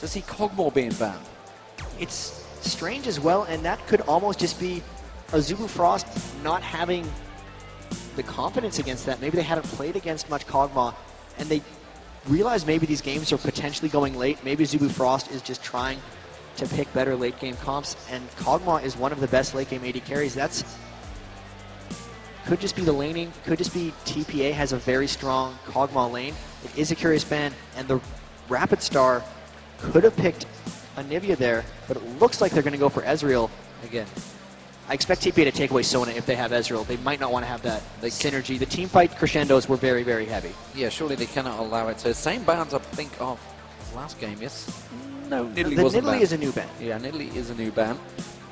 to see Kog'Maw being banned. It's strange as well, and that could almost just be Azubu Frost not having the confidence against that. Maybe they haven't played against much Kog'Maw, and they realize maybe these games are potentially going late. Maybe Azubu Frost is just trying to pick better late game comps, and Kog'Maw is one of the best late game AD carries. That's could just be the laning, could just be TPA has a very strong Kog'Maw lane. It is a curious ban, and the Rapid Star could have picked Anivia there, but it looks like they're going to go for Ezreal. Again, I expect TPA to take away Sona if they have Ezreal. They might not want to have that synergy. The team fight crescendos were very, very heavy. yeah, surely they cannot allow it. So same bans, I think, of last game, yes? No, Nidalee The wasn't Nidalee banned. is a new ban. Yeah, Nidalee is a new ban.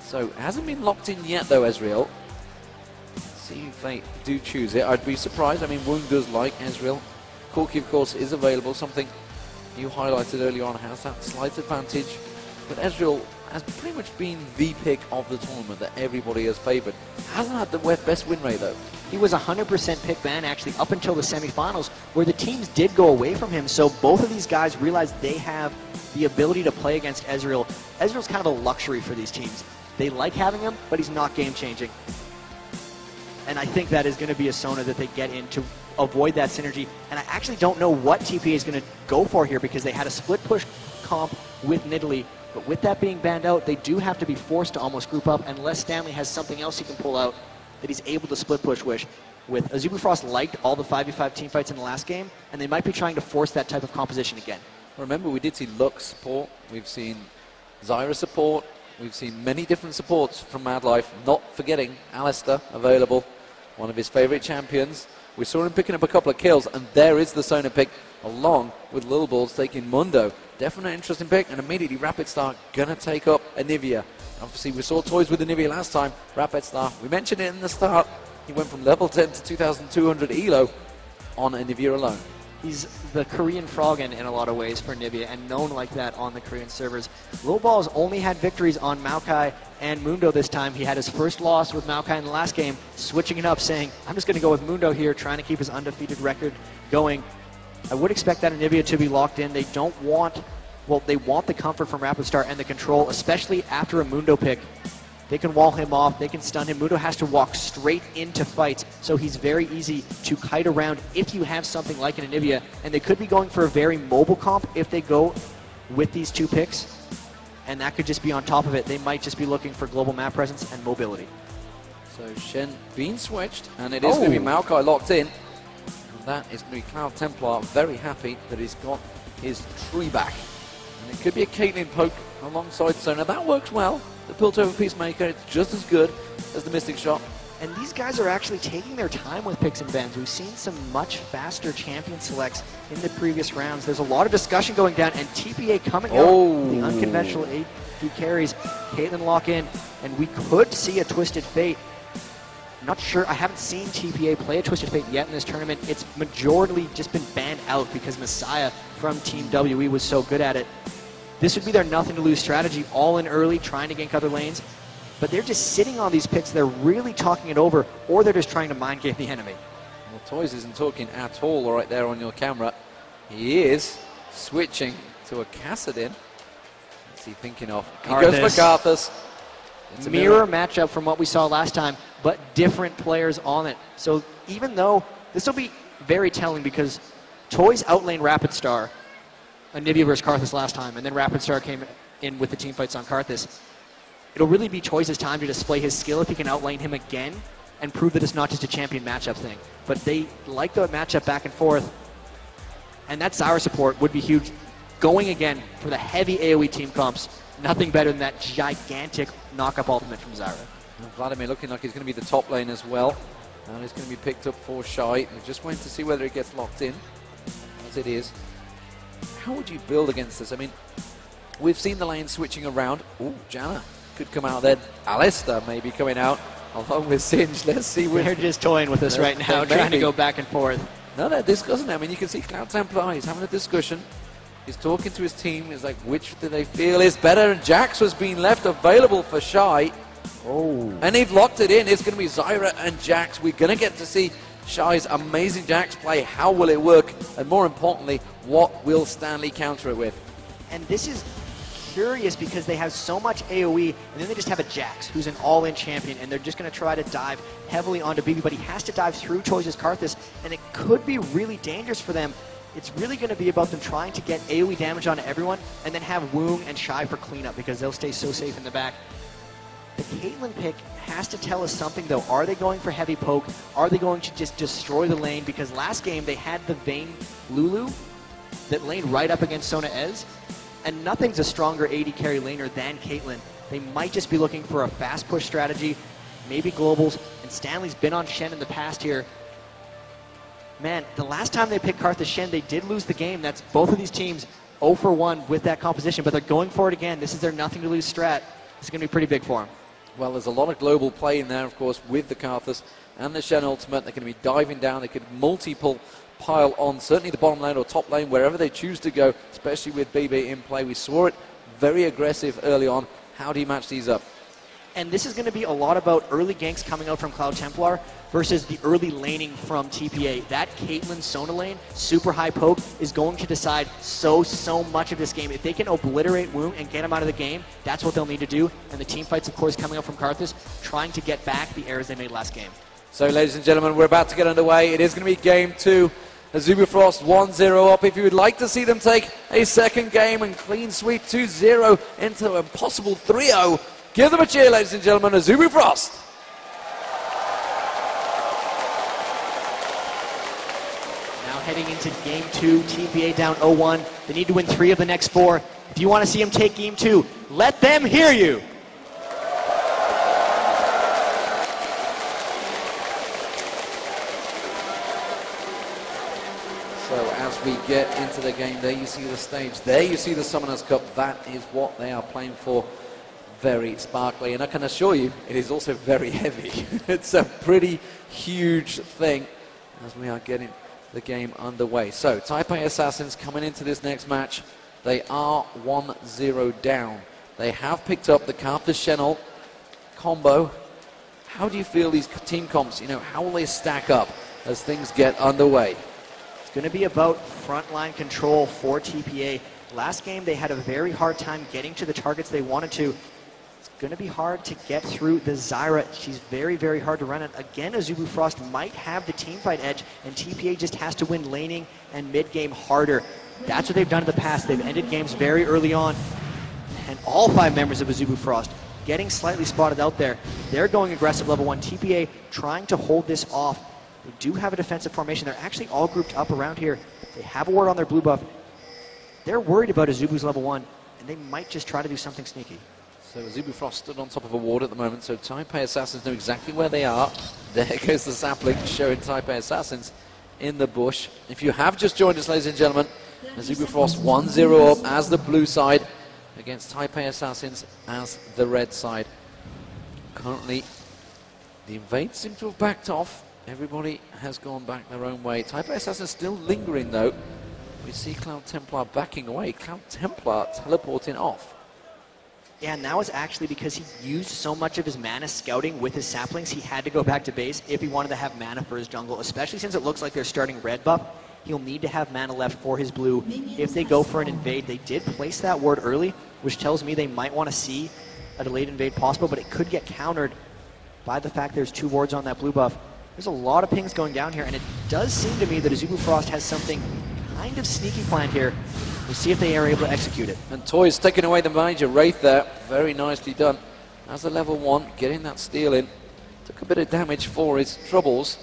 So it hasn't been locked in yet, though, Ezreal. See if they do choose it. I'd be surprised. I mean, Woong does like Ezreal. Corki, of course, is available. Something you highlighted earlier on has that slight advantage. But Ezreal has pretty much been the pick of the tournament that everybody has favoured. Hasn't had the best win rate, though. He was 100% pick ban, actually, up until the semifinals, where the teams did go away from him. So both of these guys realized they have the ability to play against Ezreal. Ezreal's kind of a luxury for these teams. They like having him, but he's not game-changing. And I think that is going to be a Sona that they get in to avoid that synergy. And I actually don't know what TPA is going to go for here, because they had a split push comp with Nidalee. But with that being banned out, they do have to be forced to almost group up unless Stanley has something else he can pull out that he's able to split push with. Azubu Frost liked all the 5v5 team fights in the last game, and they might be trying to force that type of composition again. Remember, we did see Lux support. We've seen Zyra support. We've seen many different supports from Mad Life, not forgetting Alistar available, one of his favourite champions. We saw him picking up a couple of kills, and there is the Sona pick, along with Lil Balls taking Mundo. Definitely an interesting pick, and immediately Rapid Star gonna take up Anivia. Obviously, we saw toys with Anivia last time. Rapid Star, we mentioned it in the start, he went from level 10 to 2,200 elo on Anivia alone. He's the Korean Froggen in a lot of ways for Anivia, and known like that on the Korean servers. Lil Balls only had victories on Maokai and Mundo this time. He had his first loss with Maokai in the last game, switching it up, saying, I'm just going to go with Mundo here, trying to keep his undefeated record going. I would expect that Anivia to be locked in. They don't want, well, they want the comfort from Rapid Star and the control, especially after a Mundo pick. They can wall him off, they can stun him. Mundo has to walk straight into fights, so he's very easy to kite around if you have something like an Anivia. And they could be going for a very mobile comp if they go with these two picks. And that could just be on top of it. They might just be looking for global map presence and mobility. So Shen being switched, and it is going to be Maokai locked in. And that is going to be Cloud Templar very happy that he's got his tree back. And it could be a Caitlyn poke alongside Sona. That works well. The Piltover Peacemaker, it's just as good as the Mystic Shot. And these guys are actually taking their time with picks and bans. We've seen some much faster champion selects in the previous rounds. There's a lot of discussion going down, and TPA coming out, the unconventional AD carries, Caitlyn lock in, and we could see a Twisted Fate. I'm not sure, I haven't seen TPA play a Twisted Fate yet in this tournament. It's majorly just been banned out because Messiah from Team WE was so good at it. This would be their nothing to lose strategy, all in early, trying to gank other lanes. But they're just sitting on these picks, they're really talking it over, or they're just trying to mind game the enemy. Well, Toys isn't talking at all right there on your camera. He is switching to a Kassadin. What's he thinking of? He goes for Karthus. It's a mirror matchup from what we saw last time, but different players on it. So even though, this will be very telling because Toys outlane Rapid Star, Anivia versus Karthus last time, and then Rapid Star came in with the team fights on Karthus. It'll really be Toys' time to display his skill if he can outlane him again and prove that it's not just a champion matchup thing. But they like the matchup back and forth, and that Zyra support would be huge. Going again for the heavy AoE team comps, nothing better than that gigantic knock-up ultimate from Zyra. And Vladimir looking like he's going to be the top lane as well. And he's going to be picked up for Shy. We're just waiting to see whether it gets locked in, as it is. How would you build against this? I mean, we've seen the lane switching around. Ooh, Janna could come out there. Alistar maybe coming out along with Singe. Let's see. They're just toying with us right now, trying to go back and forth. No, they're discussing it. I mean, you can see Cloud Templar, he's having a discussion. He's talking to his team. He's like, which do they feel is better? And Jax was being left available for Shy. Oh. And they've locked it in. It's going to be Zyra and Jax. We're going to get to see Shy's amazing Jax play. How will it work? And more importantly, what will Stanley counter it with? And this is curious because they have so much AoE, and then they just have a Jax, who's an all-in champion, and they're just going to try to dive heavily onto BB, but he has to dive through Choice's Karthus, and it could be really dangerous for them. It's really going to be about them trying to get AoE damage onto everyone, and then have Woong and Shy for cleanup, because they'll stay so safe in the back. The Caitlyn pick has to tell us something, though. Are they going for heavy poke? Are they going to just destroy the lane? Because last game, they had the Vayne Lulu that laned right up against Sona Ez, and nothing's a stronger AD carry laner than Caitlyn. They might just be looking for a fast push strategy, maybe globals, and Stanley's been on Shen in the past here. Man, the last time they picked Karthus Shen, they did lose the game. That's both of these teams 0 for 1 with that composition, but they're going for it again. This is their nothing to lose strat. It's going to be pretty big for them. Well, there's a lot of global play in there, of course, with the Karthus and the Shen ultimate. They're going to be diving down. They could multiple pile on, certainly the bottom lane or top lane, wherever they choose to go, especially with BB in play. We saw it very aggressive early on. How do you match these up? And this is going to be a lot about early ganks coming out from Cloud Templar versus the early laning from TPA. That Caitlyn Sona lane, super high poke, is going to decide so much of this game. If they can obliterate Woong and get him out of the game, that's what they'll need to do. And the team fights, of course, coming up from Karthus, trying to get back the errors they made last game. So, ladies and gentlemen, we're about to get underway. It is going to be game 2. Azubu Frost 1-0 up. If you would like to see them take a second game and clean sweep 2-0 into a possible 3-0, give them a cheer, ladies and gentlemen. Azubu Frost. Now heading into game 2, TPA down 0-1. They need to win 3 of the next 4. If you want to see them take game 2, let them hear you. So as we get into the game, there you see the stage, there you see the Summoners Cup. That is what they are playing for. Very sparkly, and I can assure you it is also very heavy. It's a pretty huge thing as we are getting the game underway. So Taipei Assassins coming into this next match, they are 1-0 down. They have picked up the Karthus Shen combo. How do you feel these team comps, how will they stack up as things get underway? Going to be about frontline control for TPA. Last game, they had a very hard time getting to the targets they wanted to. It's going to be hard to get through the Zyra. She's very, very hard to run it. Again, Azubu Frost might have the teamfight edge, and TPA just has to win laning and mid-game harder. That's what they've done in the past. They've ended games very early on, and all 5 members of Azubu Frost getting slightly spotted out there. They're going aggressive level 1. TPA trying to hold this off. They do have a defensive formation. They're actually all grouped up around here. They have a ward on their blue buff. They're worried about Azubu's level 1, and they might just try to do something sneaky. So Azubu Frost stood on top of a ward at the moment, so Taipei Assassins know exactly where they are. There goes the sapling showing Taipei Assassins in the bush. If you have just joined us, ladies and gentlemen, Azubu Frost 1-0 up as the blue side against Taipei Assassins as the red side. Currently, the Invade seem to have backed off. Everybody has gone back their own way. Taipei Assassin still lingering, though. We see Cloud Templar backing away. Cloud Templar teleporting off. Yeah, and that was actually because he used so much of his mana scouting with his saplings, he had to go back to base if he wanted to have mana for his jungle, especially since it looks like they're starting red buff. He'll need to have mana left for his blue. If they go for an invade, they did place that ward early, which tells me they might want to see a delayed invade possible, but it could get countered by the fact there's 2 wards on that blue buff. There's a lot of pings going down here, and it does seem to me that Azubu Frost has something kind of sneaky planned here. We'll see if they are able to execute it. And Toy's taking away the Major Wraith there. Very nicely done. As a level 1, getting that steal in. Took a bit of damage for his troubles.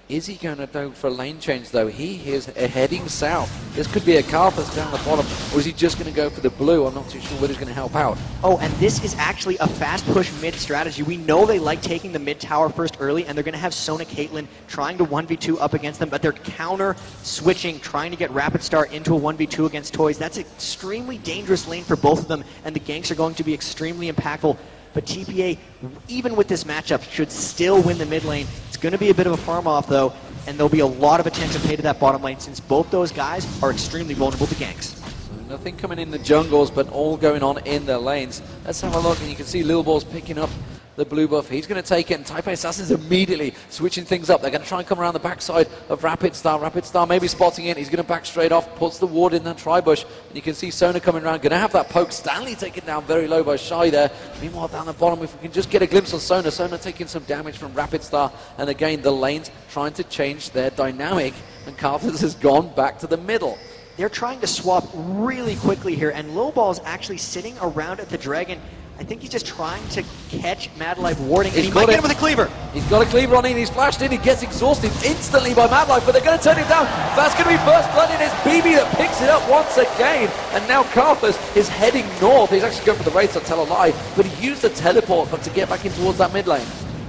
Is he going to go for a lane change, though? He is heading south. This could be a Karthus down the bottom, or is he just going to go for the blue? I'm not too sure whether he's going to help out. Oh, and this is actually a fast push mid strategy. We know they like taking the mid tower first early, and they're going to have Sona Caitlyn trying to 1v2 up against them, but they're counter switching, trying to get Rapid Star into a 1v2 against Toys. That's an extremely dangerous lane for both of them, and the ganks are going to be extremely impactful. But TPA, even with this matchup, should still win the mid lane. It's going to be a bit of a farm off, though, and there'll be a lot of attention paid to that bottom lane since both those guys are extremely vulnerable to ganks. So nothing coming in the jungles, but all going on in their lanes. Let's have a look, and you can see Lil Ball's picking up the blue buff. He's going to take it, and Taipei Assassins immediately switching things up. They're going to try and come around the backside of Rapid Star. Rapid Star maybe spotting it. He's going to back straight off, puts the ward in that tri-bush, and you can see Sona coming around. Going to have that poke. Stanley taken down very low by Shy there. Meanwhile, down the bottom, if we can just get a glimpse of Sona. Sona taking some damage from Rapid Star, and again, the lanes trying to change their dynamic, and Carthus has gone back to the middle. They're trying to swap really quickly here, and Lowball's actually sitting around at the Dragon. I think he's just trying to catch Mad Life warding, and he might get him with a cleaver. He's got a cleaver on him, he's flashed in, he gets exhausted instantly by Mad Life, but they're going to turn him down. That's going to be first blood, and it's BB that picks it up once again, and now Carthus is heading north. He's actually going for the Wraiths, I'll tell a lie, but he used the teleport to get back in towards that mid lane.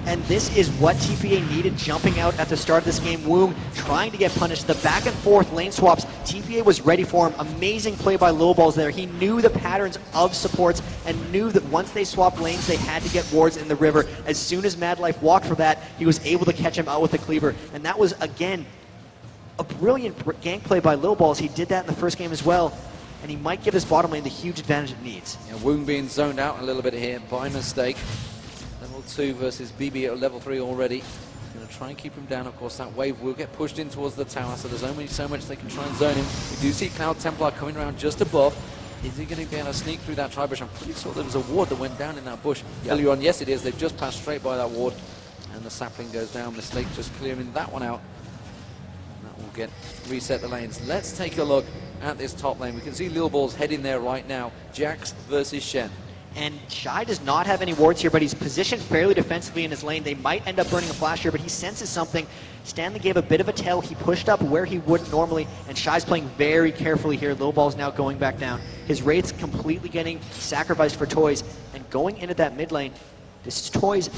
And this is what TPA needed jumping out at the start of this game. Woong trying to get punished. The back and forth lane swaps, TPA was ready for him. Amazing play by Lowballs there. He knew the patterns of supports and knew that once they swapped lanes, they had to get wards in the river. As soon as Mad Life walked for that, he was able to catch him out with the cleaver. And that was, again, a brilliant gank play by Lowballs. He did that in the first game as well. And he might give his bottom lane the huge advantage it needs. Yeah, Woong being zoned out a little bit here by mistake. Level 2 versus BB at level 3 already. Going to try and keep him down. Of course, that wave will get pushed in towards the tower, so there's only so much they can try and zone him. We do see Cloud Templar coming around just above. Is he going to be able to sneak through that tri-bush? I'm pretty sure there was a ward that went down in that bush earlier on. Yes, it is. They've just passed straight by that ward, and the sapling goes down. Mistake just clearing that one out. And that will reset the lanes. Let's take a look at this top lane. We can see Lil Ball's heading there right now. Jax versus Shen. And Shy does not have any wards here, but he's positioned fairly defensively in his lane. They might end up burning a flash here, but he senses something. Stanley gave a bit of a tail. He pushed up where he wouldn't normally, and Shy's playing very carefully here. Lil Ball's now going back down. His Wraith's completely getting sacrificed for Toys, and going into that mid lane, this is Toys'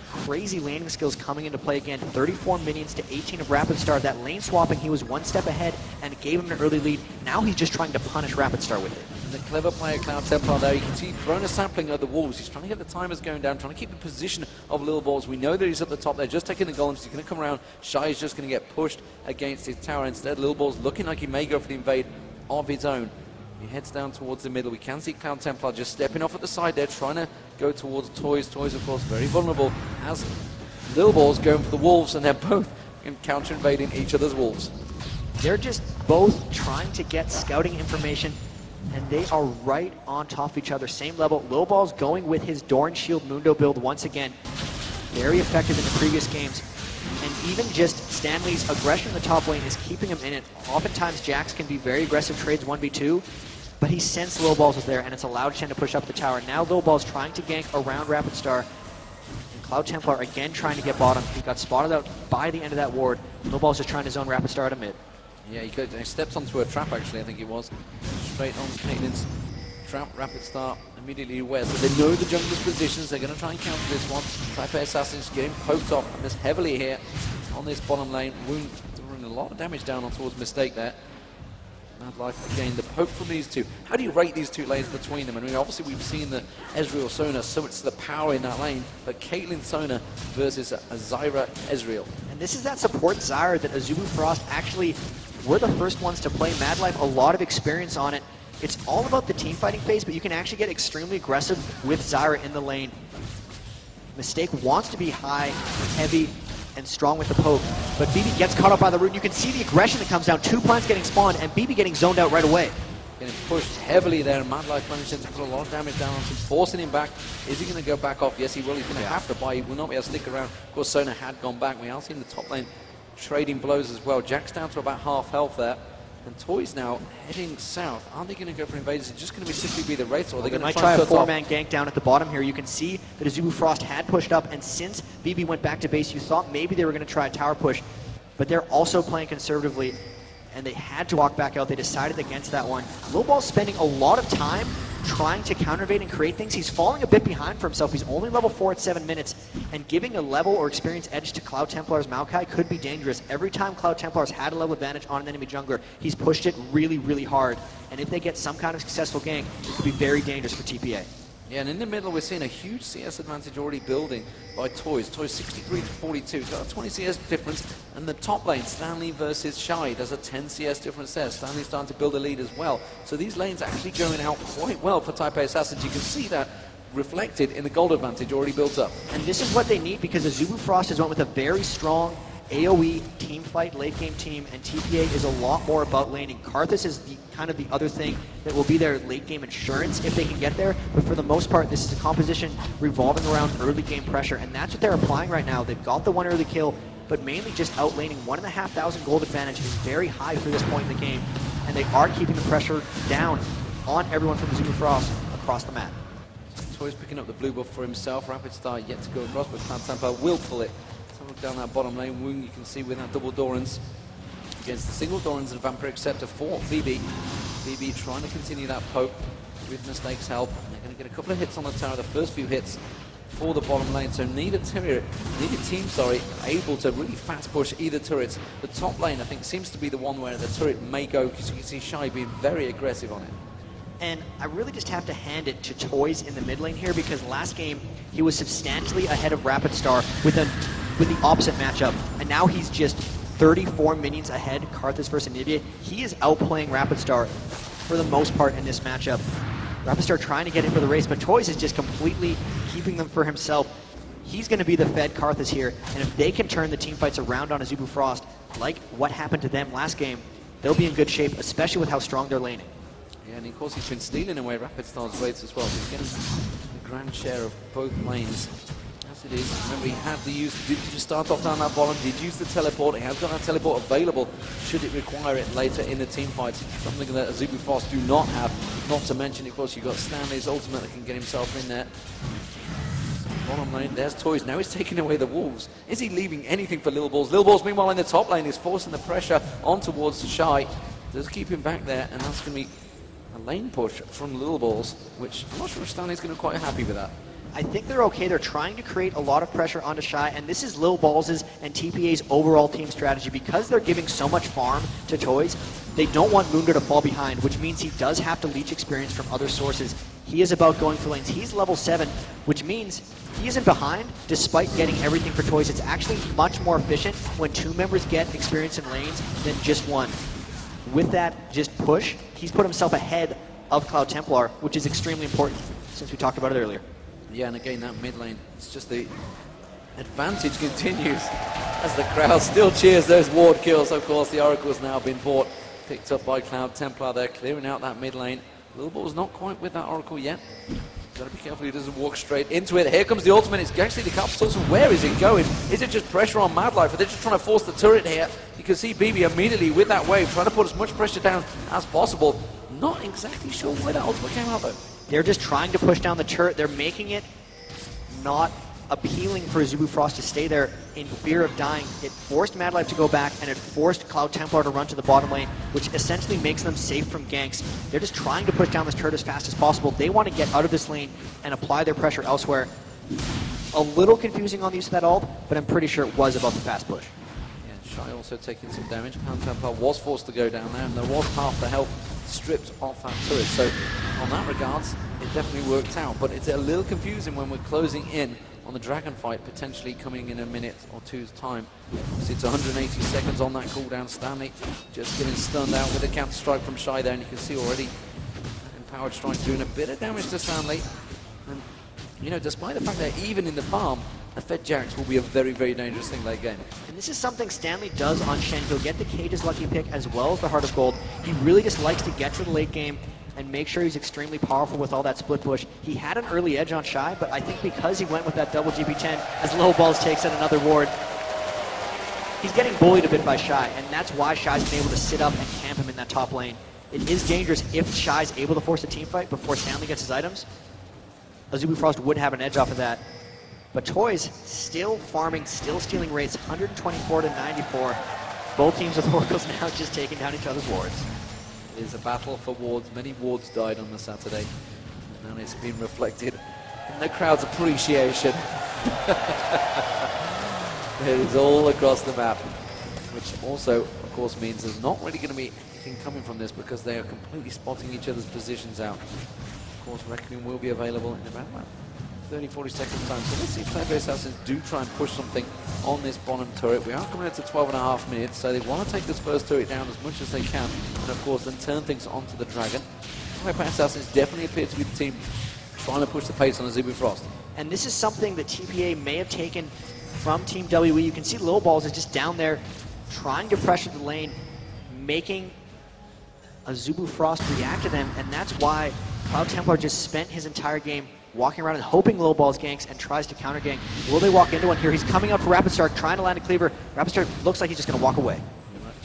crazy laning skills coming into play again. 34 minions to 18 of Rapid Star. That lane swapping, he was one step ahead, and it gave him an early lead. Now he's just trying to punish Rapid Star with it. The clever player Cloud Templar there, you can see throwing a sapling at the walls. He's trying to get the timers going down, trying to keep the position of Lil Balls. We know that he's at the top there, just taking the golems. He's going to come around. Shy is just going to get pushed against his tower. Instead, Lil Balls looking like he may go for the invade of his own. He heads down towards the middle. We can see Cloud Templar just stepping off at the side there, trying to go towards Toys. Toys, of course, very vulnerable as Lil Balls going for the wolves, and they're both counter-invading each other's wolves. They're just both trying to get scouting information, and they are right on top of each other, same level. Lowball's going with his Doran Shield Mundo build once again. Very effective in the previous games. And even just Stanley's aggression in the top lane is keeping him in it. Oftentimes Jax can be very aggressive trades 1v2, but he sensed Lowballs was there, and it's allowed Shen to push up the tower. Now Lowball's trying to gank around Rapid Star, and Cloud Templar again trying to get bottom. He got spotted out by the end of that ward. Lowball's just trying to zone Rapid Star to mid. Yeah, he steps onto a trap, actually, I think it was. Straight on Caitlyn's trap. Rapid Star immediately aware. So they know the jungler's positions. They're going to try and counter this one. Taipei Assassins getting poked off this heavily here on this bottom lane. Wound doing a lot of damage down on towards Mistake there. Mad Life again, the poke from these two. How do you rate these two lanes between them? I mean, obviously we've seen the Ezreal Sona, so it's the power in that lane, but Caitlyn Sona versus a Zyra Ezreal. And this is that support Zyra that Azubu Frost actually were the first ones to play. Mad Life, a lot of experience on it. It's all about the team fighting phase, but you can actually get extremely aggressive with Zyra in the lane. Mistake wants to be high, heavy, and strong with the poke, but BB gets caught up by the root. You can see the aggression that comes down. 2 plants getting spawned, and BB getting zoned out right away. Getting pushed heavily there, and Mad Life managing to put a lot of damage down on him, forcing him back. Is he going to go back off? Yes, he will. He's going to have to buy. He will not be able to stick around. Of course, Sona had gone back. We are seeing the top lane trading blows as well. Jack's down to about half health there. And Toys now heading south. Aren't they going to go for invaders? Is it just going to simply be the Wraiths, or are they going to try a 4-man gank down at the bottom here? You can see that Azubu Frost had pushed up, and since BB went back to base, you thought maybe they were going to try a tower push, but they're also playing conservatively, and they had to walk back out. They decided against that one. Lowball's spending a lot of time trying to counter-invade and create things. He's falling a bit behind for himself. He's only level 4 at 7 minutes, and giving a level or experience edge to Cloud Templar's Maokai could be dangerous. Every time Cloud Templar's had a level advantage on an enemy jungler, he's pushed it really, really hard, and if they get some kind of successful gank, it could be very dangerous for TPA. Yeah, and in the middle we're seeing a huge CS advantage already building by Toys. Toys 63 to 42, he's got a 20 CS difference, and the top lane, Stanley versus Shy, there's a 10 CS difference there. Stanley's starting to build a lead as well. So these lanes actually going out quite well for Taipei Assassins. You can see that reflected in the gold advantage already built up. And this is what they need, because Azubu Frost has went with a very strong AoE team fight, late game team, and TPA is a lot more about laning. Karthus is the kind of the other thing that will be their late game insurance if they can get there, but for the most part this is a composition revolving around early game pressure, and that's what they're applying right now. They've got the one early kill, but mainly just outlaning. 1,500 gold advantage is very high for this point in the game, and they are keeping the pressure down on everyone from Azubu Frost across the map. Toys picking up the blue buff for himself. Rapid Star yet to go across, but Cloud Tempo will pull it. Look down that bottom lane. Woong, you can see with that double Dorans against the single Dorans and Vampiric Scepter for BB. BB trying to continue that poke with Mistake's help. They're going to get a couple of hits on the tower, the first few hits for the bottom lane. So neither team, able to really fast push either turrets. The top lane, I think, seems to be the one where the turret may go, because you can see Shy being very aggressive on it. And I really just have to hand it to Toys in the mid lane here, because last game he was substantially ahead of Rapid Star with the opposite matchup, and now he's just 34 minions ahead, Karthus versus Anivia. He is outplaying Rapid Star for the most part in this matchup. Rapid Star trying to get in for the race, but Toys is just completely keeping them for himself. He's going to be the fed Karthus here, and if they can turn the team fights around on Azubu Frost, like what happened to them last game, they'll be in good shape, especially with how strong they're laning. Yeah, and of course he's been stealing away Rapid Star's rates as well. He's getting a grand share of both lanes. As it is, remember he had the use, did just start off down that bottom, did use the teleport, he has got that teleport available should it require it later in the team fights. Something that Azubu Frost do not have, not to mention, of course, you've got Stanley's ultimate that can get himself in there. Bottom lane, there's Toys, now he's taking away the Wolves. Is he leaving anything for Lil Balls? Lil Balls, meanwhile, in the top lane, is forcing the pressure on towards Shy. Does keep him back there, and that's going to be a lane push from Lil Balls, which I'm not sure if Stanley's going to be quite happy with that. I think they're okay. They're trying to create a lot of pressure onto Shy, and this is Lil Balls' and TPA's overall team strategy. Because they're giving so much farm to Toys, they don't want Mundo to fall behind, which means he does have to leech experience from other sources. He is about going for lanes. He's level 7, which means he isn't behind despite getting everything for Toys. It's actually much more efficient when 2 members get experience in lanes than just 1. With that just push, he's put himself ahead of Cloud Templar, which is extremely important since we talked about it earlier. Yeah, and again, that mid lane, it's just the advantage continues as the crowd still cheers those ward kills. Of course, the Oracle's now been bought, picked up by Cloud Templar. They're clearing out that mid lane. Lil Ball's not quite with that Oracle yet. Got to be careful he doesn't walk straight into it. Here comes the ultimate. It's actually the capital. So where is it going? Is it just pressure on Mad Life? Or they're just trying to force the turret here? You can see BB immediately with that wave trying to put as much pressure down as possible. Not exactly sure where that ultimate came out though. They're just trying to push down the turret. They're making it not appealing for Azubu Frost to stay there in fear of dying. It forced Mad Life to go back, and it forced Cloud Templar to run to the bottom lane, which essentially makes them safe from ganks. They're just trying to push down this turret as fast as possible. They want to get out of this lane and apply their pressure elsewhere. A little confusing on the use of that ult, but I'm pretty sure it was about the fast push. Yeah, Shy also taking some damage. Cloud Templar was forced to go down there, and there was half the health stripped off that turret. So on that regards, it definitely worked out. But it's a little confusing when we're closing in on the Dragon fight, potentially coming in a minute or two's time. So it's 180 seconds on that cooldown. Stanley just getting stunned out with a counter strike from Shy there, and you can see already Empowered Strike doing a bit of damage to Stanley. And you know, despite the fact that even in the farm, the Fed Jax will be a very, very dangerous thing late game. And this is something Stanley does on Shen. He'll get the Cage's lucky pick as well as the Heart of Gold. He really just likes to get to the late game and make sure he's extremely powerful with all that split push. He had an early edge on Shy, but I think because he went with that double GP10 as Low Balls takes out another ward, he's getting bullied a bit by Shy, and that's why Shy's been able to sit up and camp him in that top lane. It is dangerous if Shy's able to force a team fight before Stanley gets his items. Azubu Frost would have an edge off of that. But Toys still farming, still stealing rates, 124 to 94. Both teams with Oracles now just taking down each other's wards. It is a battle for wards. Many wards died on the Saturday, and it's been reflected in the crowd's appreciation. It is all across the map, which also, of course, means there's not really going to be anything coming from this because they are completely spotting each other's positions out. Of course, Reckoning will be available in about 30-40 seconds time. So let's see if Cloudberry Assassins do try and push something on this bottom turret. We are coming into 12.5 minutes, so they want to take this first turret down as much as they can, and of course then turn things onto the Dragon. Cloudberry Assassins definitely appear to be the team trying to push the pace on Azubu Frost. And this is something that TPA may have taken from Team WE. You can see Lil Balls is just down there trying to pressure the lane, making Azubu Frost react to them, and that's why Cloud Templar just spent his entire game walking around and hoping Lil Balls ganks and tries to counter gank. Will they walk into one here? He's coming up for Rapid Star, trying to land a cleaver. Rapid Star looks like he's just going to walk away.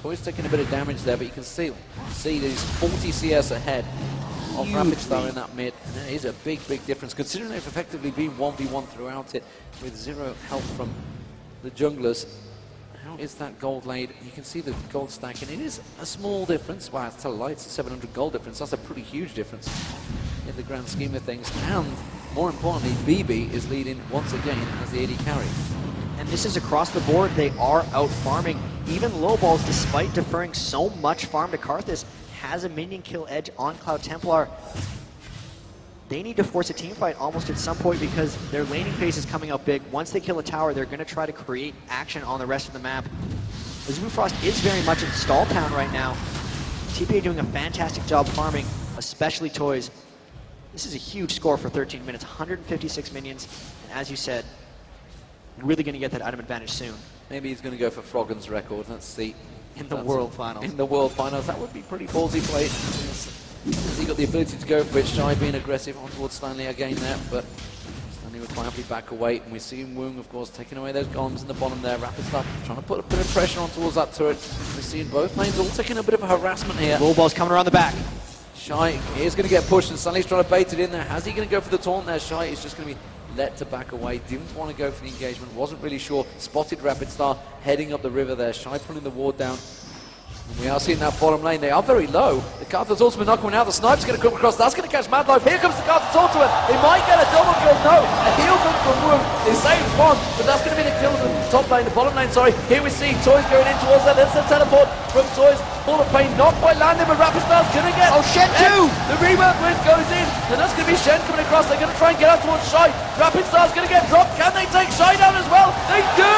Toy's taking a bit of damage there, but you can see that he's 40 CS ahead of Huge Rapid Star lead. in that mid, and that is a big difference, considering they've effectively been 1v1 throughout it with zero help from the junglers. How is that gold laid? You can see the gold stacking. It is a small difference. Wow, it's a light, it's a 700 gold difference. That's a pretty huge difference in the grand scheme of things. And more importantly, BB is leading once again as the AD carry. And this is across the board. They are out farming. Even Low Balls, despite deferring so much farm to Karthus, has a minion kill edge on Cloud Templar. They need to force a team fight almost at some point because their laning phase is coming up big. Once they kill a tower, they're going to try to create action on the rest of the map. Azubu Frost is very much in stall town right now. TPA doing a fantastic job farming, especially Toys. This is a huge score for 13 minutes, 156 minions. And as you said, really going to get that item advantage soon. Maybe he's going to go for Froggen's record. Let's see. In the World Finals. In the World Finals. That would be pretty ballsy play. He got the ability to go for it. Shy being aggressive on towards Stanley again there, but Stanley would quietly back away. And we see Woong, of course, taking away those golems in the bottom there. Rapid Star trying to put a bit of pressure on towards that turret. We're seeing both lanes all taking a bit of a harassment here. Low Ball's coming around the back. Shy is going to get pushed, and Stanley's trying to bait it in there. How's he going to go for the taunt there? Shy is just going to be let to back away. Didn't want to go for the engagement. Wasn't really sure. Spotted Rapid Star heading up the river there. Shy pulling the ward down. And we are seeing that bottom lane. They are very low. The Karthus ultimate not coming out. The sniper's going to come across. That's going to catch Madlife. Here comes the Karthus ultimate. They might get a double kill. No. A heal comes from Woong. They saves one, but that's going to be the kill in the top lane, the bottom lane, sorry. Here we see Toys going in towards that. There's the teleport from Toys. Ball of Pain not quite landing, but Rapid Star's going to get... Oh, Shen too! The rework blitz goes in, and that's going to be Shen coming across. They're going to try and get out towards Shy. Rapid Star's going to get dropped. Can they take Shy down as well? They do!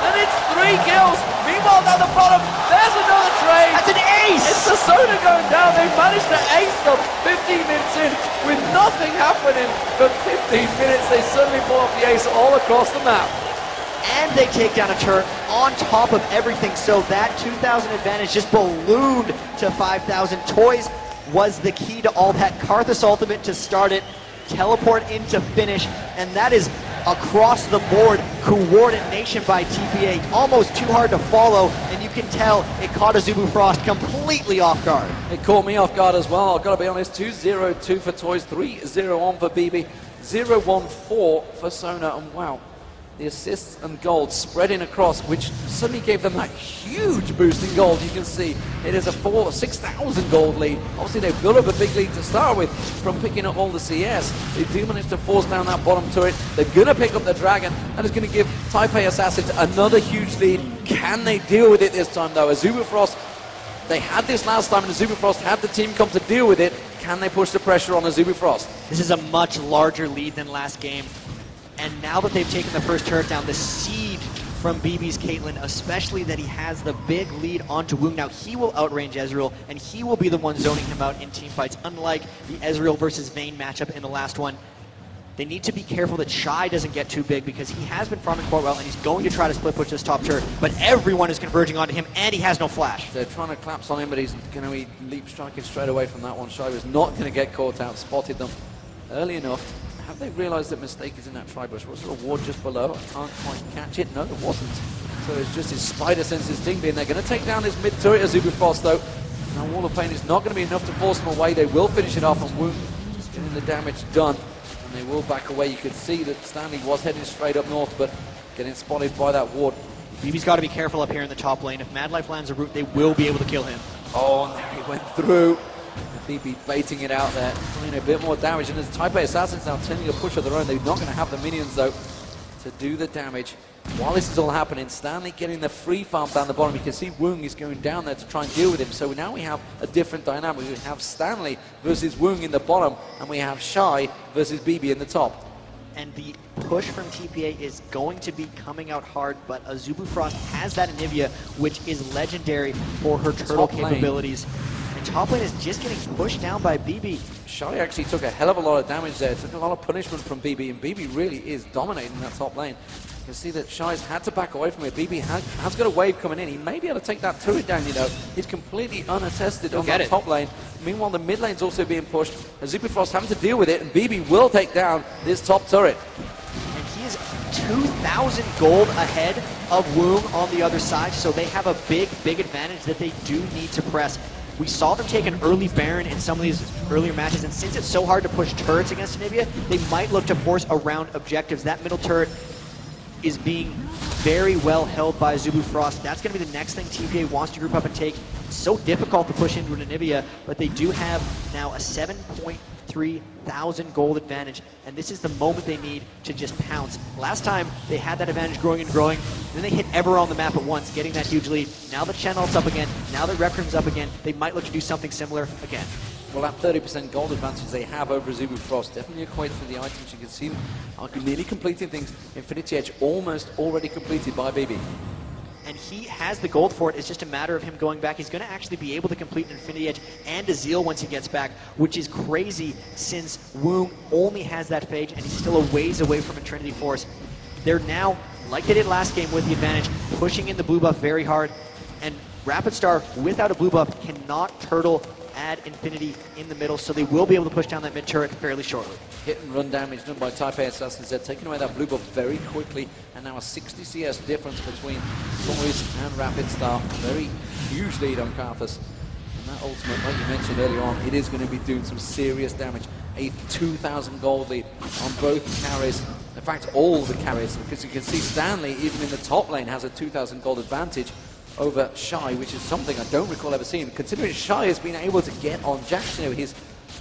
And it's 3 kills. Meanwhile, down the bottom, there's another trade. That's an ace! It's the Sona going down. They've managed to ace them 15 minutes in with nothing happening for 15 minutes. They suddenly pull off the ace all across the map. And they take down a turret on top of everything, so that 2,000 advantage just ballooned to 5,000. Toys was the key to all that. Karthus ultimate to start it, teleport in to finish, and that is across the board coordination by TPA. Almost too hard to follow, and you can tell it caught Azubu Frost completely off guard. It caught me off guard as well, I've got to be honest. 2-0-2 for Toys, 3-0-1 for BB, 0-1-4 for Sona, and wow. The assists and gold spreading across, which suddenly gave them that huge boost in gold. You can see it is a 6,000 gold lead. Obviously, they built up a big lead to start with from picking up all the CS. They do manage to force down that bottom turret. They're going to pick up the Dragon. That is going to give Taipei Assassins another huge lead. Can they deal with it this time, though? Azubu Frost, they had this last time, and Azubu Frost had the team come to deal with it. Can they push the pressure on Azubu Frost? This is a much larger lead than last game. And now that they've taken the first turret down, the siege from BB's Caitlyn, especially that he has the big lead onto Woong. Now he will outrange Ezreal, and he will be the one zoning him out in team fights, unlike the Ezreal versus Vayne matchup in the last one. They need to be careful that Shy doesn't get too big because he has been farming quite well, and he's going to try to split push this top turret, but everyone is converging onto him, and he has no flash. They're trying to collapse on him, but he's going to be leap striking straight away from that one. Shy was not going to get caught out, spotted them early enough. Have they realised that Mistake is in that tri-bush? Was there a ward just below? I can't quite catch it. No, there wasn't. So it's just his spider senses ding being. They're going to take down his mid turret Azubu Frost, though. Now Wall of Pain is not going to be enough to force them away. They will finish it off, and Woong getting the damage done. And they will back away. You could see that Stanley was heading straight up north, but getting spotted by that ward. BB's got to be careful up here in the top lane. If Madlife lands a root, they will be able to kill him. Oh, and there he went through. BB baiting it out there, doing a bit more damage, and as Taipei Assassins now turning a push of their own, they're not going to have the minions though to do the damage. While this is all happening, Stanley getting the free farm down the bottom. You can see Woong is going down there to try and deal with him. So now we have a different dynamic. We have Stanley versus Woong in the bottom, and we have Shy versus BB in the top. And the push from TPA is going to be coming out hard, but Azubu Frost has that Anivia, which is legendary for her turtle capabilities. And top lane is just getting pushed down by BB. Shy actually took a hell of a lot of damage there, took a lot of punishment from BB, and BB really is dominating that top lane. You can see that Shy's had to back away from it. BB has got a wave coming in. He may be able to take that turret down, you know. He's completely unattested on that top lane. Meanwhile, the mid lane's also being pushed. Azubifrost having to deal with it, and BB will take down this top turret. And he is 2,000 gold ahead of Woong on the other side, so they have a big advantage that they do need to press. We saw them take an early Baron in some of these earlier matches, and since it's so hard to push turrets against Anivia, they might look to force around objectives. That middle turret is being very well held by Azubifrost. That's going to be the next thing TPA wants to group up and take. It's so difficult to push into an Anivia, but they do have now a 7.3 thousand gold advantage, and this is the moment they need to just pounce. Last time they had that advantage growing and growing, then they hit Ever on the map at once, getting that huge lead. Now that Chen Alt's up again, now that Requiem's up again, they might look to do something similar again. Well, that 30% gold advantage they have over Azubifrost definitely equates to the items. You can see them are nearly completing things. Infinity Edge almost already completed by BB. And he has the gold for it. It's just a matter of him going back. He's going to actually be able to complete an Infinity Edge and a Zeal once he gets back, which is crazy since Woong only has that Phage and he's still a ways away from a Trinity Force. They're now, like they did last game with the advantage, pushing in the blue buff very hard. And Rapid Star, without a blue buff, cannot turtle add Infinity in the middle, so they will be able to push down that mid turret fairly shortly. Hit and run damage done by Taipei Assassin Z, taking away that blue buff very quickly, and now a 60 CS difference between Toys and Rapid Star. Very huge lead on Karthus. And that ultimate, like you mentioned earlier on, it is going to be doing some serious damage. A 2,000 gold lead on both carries. In fact, all the carries, because you can see Stanley, even in the top lane, has a 2,000 gold advantage over Shy, which is something I don't recall ever seeing. Considering Shy has been able to get on Jackson, his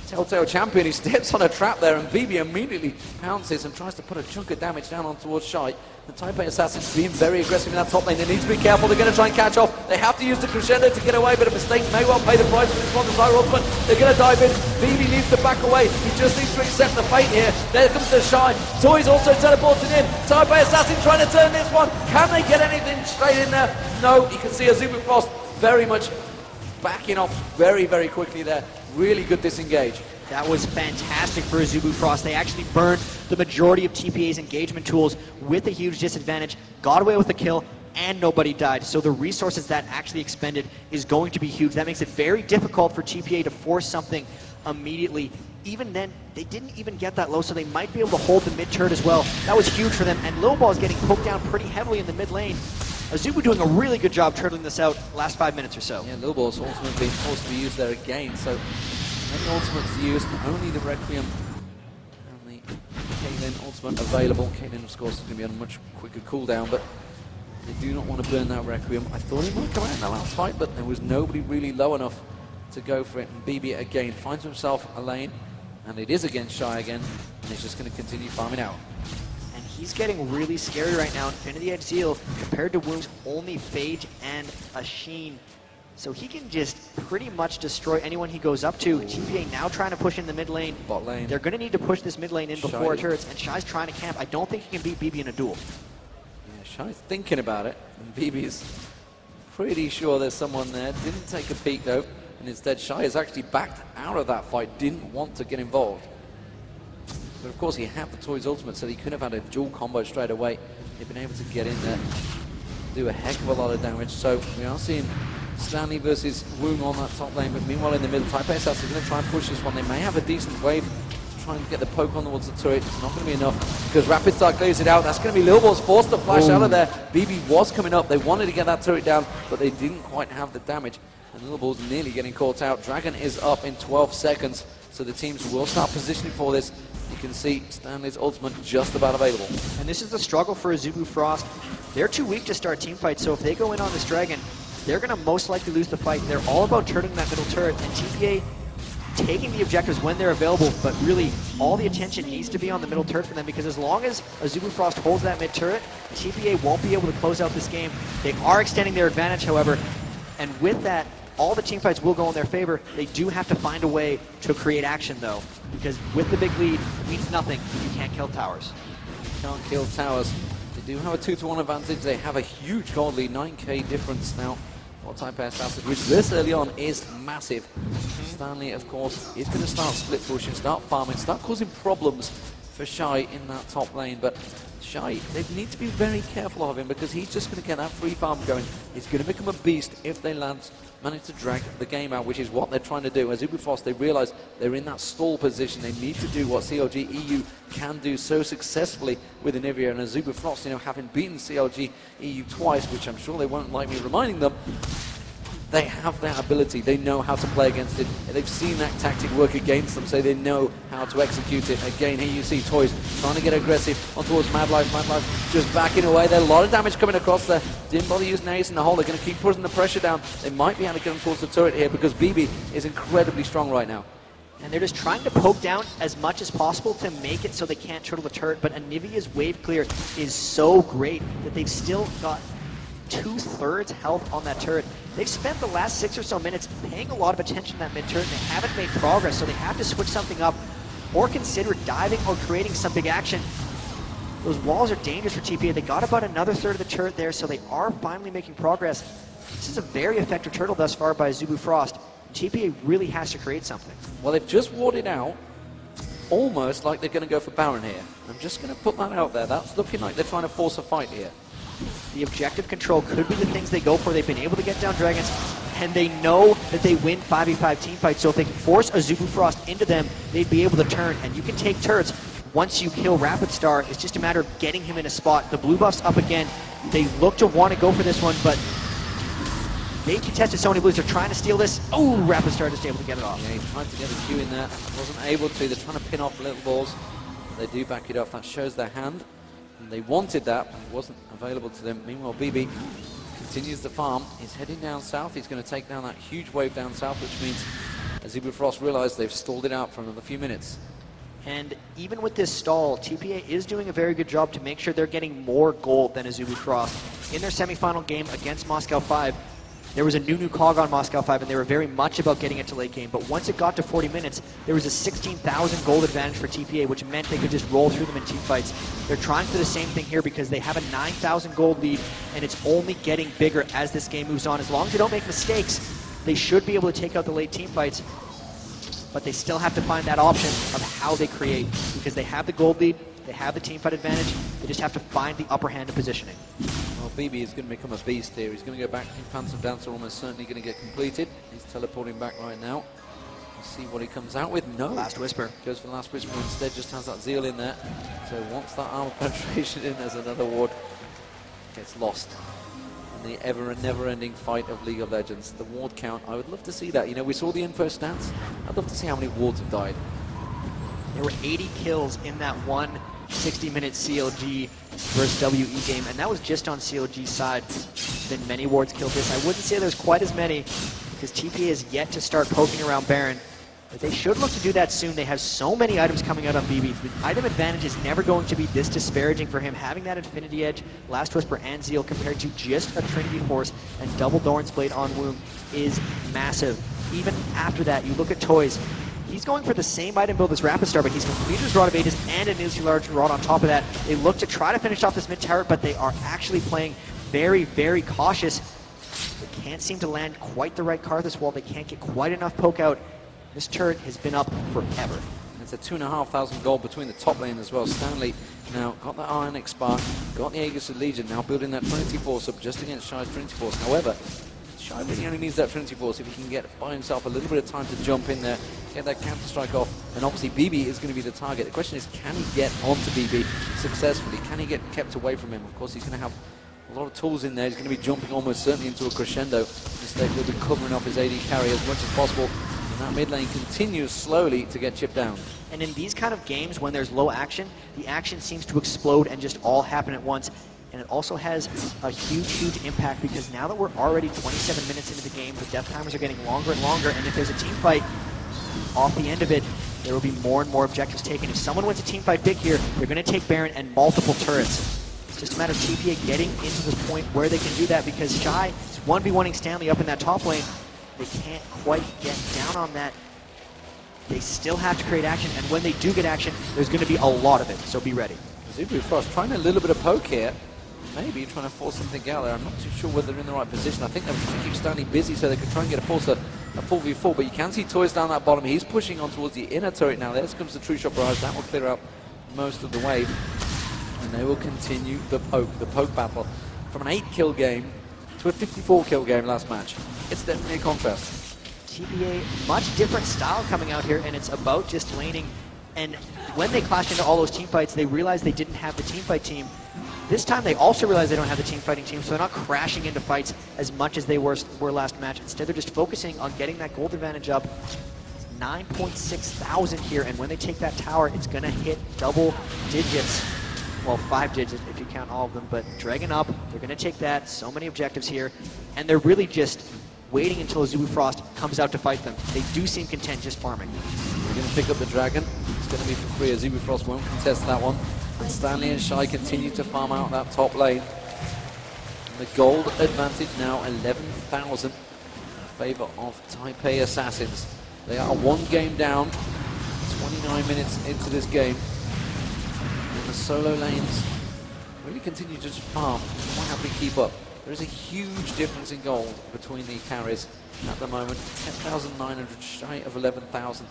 Telltale champion, he steps on a trap there, and BB immediately pounces and tries to put a chunk of damage down on towards Shy. The Taipei Assassin's being very aggressive in that top lane. They need to be careful. They're going to try and catch off. They have to use the crescendo to get away, but a mistake may well pay the price for this one. The Zyra ultimate. They're going to dive in. BB needs to back away. He just needs to accept the fate here. There comes the Shy. Toys also teleporting in. Taipei Assassin trying to turn this one. Can they get anything straight in there? No. You can see Azubifrost very much backing off very, very quickly there. Really good disengage. That was fantastic for Azubifrost. They actually burned the majority of TPA's engagement tools with a huge disadvantage, got away with the kill, and nobody died. So the resources that actually expended is going to be huge. That makes it very difficult for TPA to force something immediately. Even then, they didn't even get that low, so they might be able to hold the mid turret as well. That was huge for them, and Lilball is getting poked down pretty heavily in the mid lane. Azubu doing a really good job turtling this out last 5 minutes or so. Yeah, Lilball's ultimately being forced to be used there again, so many ultimates used, only the Requiem and the Caitlyn ultimate available. Caitlyn, of course, is going to be on a much quicker cooldown, but they do not want to burn that Requiem. I thought he might come out in that last fight, but there was nobody really low enough to go for it. And BB again finds himself a lane, and it is against Shy again, and he's just going to continue farming out. And he's getting really scary right now. Infinity Edge Zeal compared to Woong's only Phage and a Sheen. So he can just pretty much destroy anyone he goes up to. TPA now trying to push in the mid lane. Bot lane. They're going to need to push this mid lane in before Shy. turrets, and Shy's trying to camp. I don't think he can beat BB in a duel. Yeah, Shy's thinking about it, and BB's pretty sure there's someone there. Didn't take a peek though, and instead Shy has actually backed out of that fight, didn't want to get involved. But of course he had the Toys ultimate, so he could have had a dual combo straight away. They've been able to get in there, do a heck of a lot of damage. So we are seeing Stanley versus Woong on that top lane, but meanwhile in the middle, Taipei Assassin is going to try and push this one. They may have a decent wave to try and get the poke on towards the turret. It's not going to be enough because Rapid Star clears it out. That's going to be Lilball's forced to flash out of there. BB was coming up. They wanted to get that turret down, but they didn't quite have the damage. And Lilball's nearly getting caught out. Dragon is up in 12 seconds, so the teams will start positioning for this. You can see Stanley's ultimate just about available. And this is the struggle for Azubifrost. They're too weak to start team fights, so if they go in on this Dragon, they're going to most likely lose the fight. They're all about turning that middle turret, and TPA taking the objectives when they're available, but really all the attention needs to be on the middle turret for them, because as long as Azubifrost holds that mid turret, TPA won't be able to close out this game. They are extending their advantage, however, and with that, all the team fights will go in their favor. They do have to find a way to create action, though, because with the big lead, it means nothing if you can't kill towers. Can't kill towers. They do have a 2-to-1 advantage. They have a huge gold lead, 9k difference now Type Assassin, which this early on is massive. Stanley, of course, is going to start split pushing, start farming, start causing problems for Shy in that top lane. But Shy, they need to be very careful of him because he's just going to get that free farm going. He's going to become a beast if they manage to drag the game out, which is what they're trying to do. As Azubu Frost, they realize they're in that stall position. They need to do what CLG EU can do so successfully with Anivia. And Azubu Frost, you know, having beaten CLG EU twice, which I'm sure they won't like me reminding them, they have that ability. They know how to play against it. They've seen that tactic work against them, so they know how to execute it. Again, here you see Toys trying to get aggressive on towards Mad Life. Mad Life just backing away. There's a lot of damage coming across there. Didn't bother using Ace in the hole. They're going to keep pushing the pressure down. They might be able to get them towards the turret here because BB is incredibly strong right now. And they're just trying to poke down as much as possible to make it so they can't turtle the turret. But Anivia's wave clear is so great that they've still got 2/3 health on that turret. They've spent the last 6 or so minutes paying a lot of attention to that mid turret and they haven't made progress, so they have to switch something up or consider diving or creating some big action. Those walls are dangerous for TPA. They got about another third of the turret there, so they are finally making progress. This is a very effective turtle thus far by Azubu Frost. TPA really has to create something. Well, they've just warded out, almost like they're going to go for Baron here. I'm just going to put that out there. That's looking like they're trying to force a fight here. The objective control could be the things they go for. They've been able to get down dragons, and they know that they win 5v5 team fights, so if they can force Azubu Frost into them, they'd be able to turn, and you can take turrets once you kill Rapid Star. It's just a matter of getting him in a spot. The blue buff's up again. They look to want to go for this one, but they contested so many blues. They're trying to steal this. Oh, Rapid Star just able to get it off. Yeah, he tried to get a Q in there. Wasn't able to. They're trying to pin off little balls. They do back it off. That shows their hand. And they wanted that, but it wasn't available to them. Meanwhile, BB continues the farm. He's heading down south. He's going to take down that huge wave down south, which means Azubu Frost realized they've stalled it out for another few minutes. And even with this stall, TPA is doing a very good job to make sure they're getting more gold than Azubu Frost. In their semifinal game against Moscow 5, there was a new cog on Moscow 5, and they were very much about getting it to late game. But once it got to 40 minutes, there was a 16,000 gold advantage for TPA, which meant they could just roll through them in team fights. They're trying for the same thing here because they have a 9,000 gold lead, and it's only getting bigger as this game moves on. As long as they don't make mistakes, they should be able to take out the late team fights. But they still have to find that option of how they create, because they have the gold lead, they have the team fight advantage, they just have to find the upper hand of positioning. Well, BB is going to become a beast here. He's going to go back. Phantom Dancer almost certainly going to get completed. He's teleporting back right now. Let's see what he comes out with. No. Last Whisper. Goes for the Last Whisper instead, just has that Zeal in there. So once that armor penetration in, there's another ward. Gets lost in the ever and never-ending fight of League of Legends. The ward count, I would love to see that. You know, we saw the info stats. I'd love to see how many wards have died. There were 80 kills in that one 60-minute CLG versus WE game, and that was just on CLG's side. There's been many wards killed this. I wouldn't say there's quite as many because TPA is yet to start poking around Baron, but they should look to do that soon. They have so many items coming out on BB. The item advantage is never going to be this disparaging for him. Having that Infinity Edge, Last Whisper, and Zeal compared to just a Trinity Force and double Doran's Blade on Womb is massive. Even after that, you look at Toys. He's going for the same item build as Rapid Star, but he's completed his Rod of Aegis and a Nilsi Large Rod on top of that. They look to try to finish off this mid tower, but they are actually playing very, very cautious. They can't seem to land quite the right Karthus wall. They can't get quite enough poke out. This turret has been up forever. It's a 2,500 gold between the top lane as well. Stanley now got that Ionic Spark, got the Aegis of Legion, now building that Trinity Force up just against Shy's Trinity Force. However, Shy really only needs that Trinity Force if he can get by himself a little bit of time to jump in there, get that counter strike off, and obviously BB is going to be the target. The question is, can he get onto BB successfully? Can he get kept away from him? Of course, he's going to have a lot of tools in there. He's going to be jumping almost certainly into a crescendo. Instead, he'll be covering off his AD carry as much as possible. And that mid lane continues slowly to get chipped down. And in these kind of games, when there's low action, the action seems to explode and just all happen at once. And it also has a huge, huge impact because now that we're already 27 minutes into the game, the death timers are getting longer and longer, and if there's a team fight off the end of it, there will be more and more objectives taken. If someone wins a team fight big here, they're going to take Baron and multiple turrets. It's just a matter of TPA getting into the point where they can do that because Shy is 1v1ing Stanley up in that top lane. They can't quite get down on that. They still have to create action, and when they do get action, there's going to be a lot of it, so be ready. Azubu Frost trying a little bit of poke here. maybe trying to force something out there. I'm not too sure whether they're in the right position. I think they're trying to keep Stanley busy so they can try and get a 4v4, but you can see Toys down that bottom. He's pushing on towards the inner turret now. There comes the True Shot Barrage. That will clear out most of the wave. And they will continue the poke battle. From an 8-kill game to a 54-kill game last match. It's definitely a contrast. TPA, much different style coming out here, and it's about just laning. And when they clashed into all those team fights, they realized they didn't have the team fight team. This time they also realize they don't have the team fighting team, so they're not crashing into fights as much as they were last match. Instead, they're just focusing on getting that gold advantage up. 9.6 thousand here, and when they take that tower, it's going to hit double digits. Well, 5 digits if you count all of them, but Dragon up, they're going to take that. So many objectives here, and they're really just waiting until Azubu Frost comes out to fight them. They do seem content just farming. They're going to pick up the Dragon. It's going to be for free. Azubu Frost won't contest that one. And Stanley and Shy continue to farm out that top lane. And the gold advantage now 11,000 in favor of Taipei Assassins. They are 1 game down, 29 minutes into this game. And the solo lanes really continue to just farm, quite happily keep up. There is a huge difference in gold between the carries at the moment. 10,900 shy of 11,000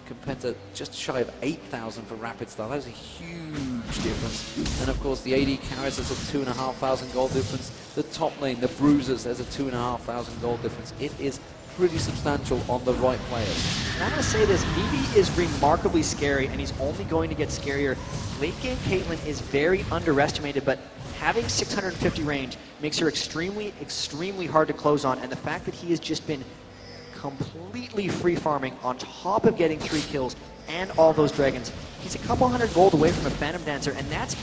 compared to just shy of 8,000 for Rapid Star. That is a huge difference. And of course the AD carries, there's a 2,500 gold difference. The top lane, the Bruisers, there's a 2,500 gold difference. It is pretty substantial on the right players. And I'm going to say this, Eevee is remarkably scary, and he's only going to get scarier. Late game Caitlyn is very underestimated, but having 650 range makes her extremely, extremely hard to close on, and the fact that he has just been completely free farming on top of getting 3 kills and all those dragons, he's a couple hundred gold away from a Phantom Dancer, and that's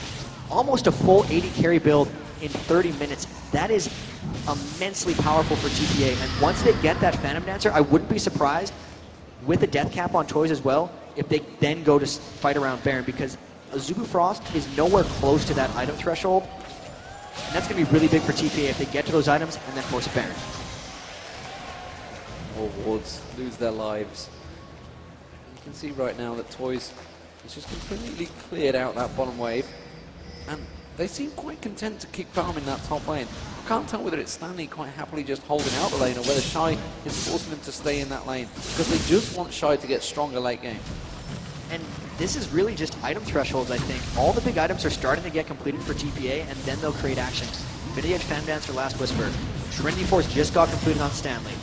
almost a full 80 carry build in 30 minutes. That is immensely powerful for TPA, and once they get that Phantom Dancer, I wouldn't be surprised with a death cap on Toys as well if they then go to fight around Baron, because Azubu Frost is nowhere close to that item threshold, and that's going to be really big for TPA if they get to those items and then force a Baron. More wards lose their lives. You can see right now that Toys has just completely cleared out that bottom wave, and they seem quite content to keep farming that top lane. I can't tell whether it's Stanley quite happily just holding out the lane or whether Shy is forcing them to stay in that lane, because they just want Shy to get stronger late game. And this is really just item thresholds, I think. All the big items are starting to get completed for TPA, and then they'll create action. Infinity Edge, Phantom Dancer, Last Whisper. Trinity Force just got completed on Stanley.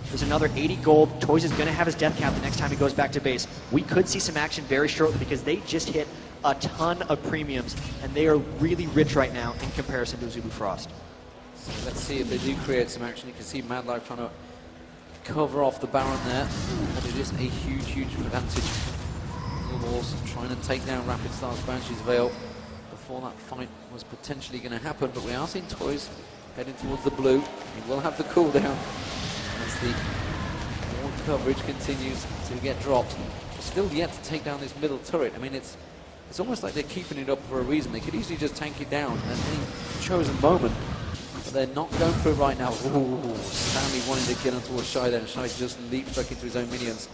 There's another 80 gold. Toys is going to have his death cap the next time he goes back to base. We could see some action very shortly because they just hit a ton of premiums, and they are really rich right now in comparison to Azubu Frost. So let's see if they do create some action. You can see Mad Life trying to cover off the Baron there, but it is a huge, huge advantage. Warlords trying to take down Rapid Star's Banshee's Veil before that fight was potentially going to happen, but we are seeing Toys heading towards the blue. He will have the cooldown as the ward coverage continues to get dropped. They're still yet to take down this middle turret. I mean, it's almost like they're keeping it up for a reason. They could easily just tank it down at any chosen moment, but they're not going for it right now. Ooh, Stanley wanting to get on towards Shy there, and Shy just leaps back into his own minions.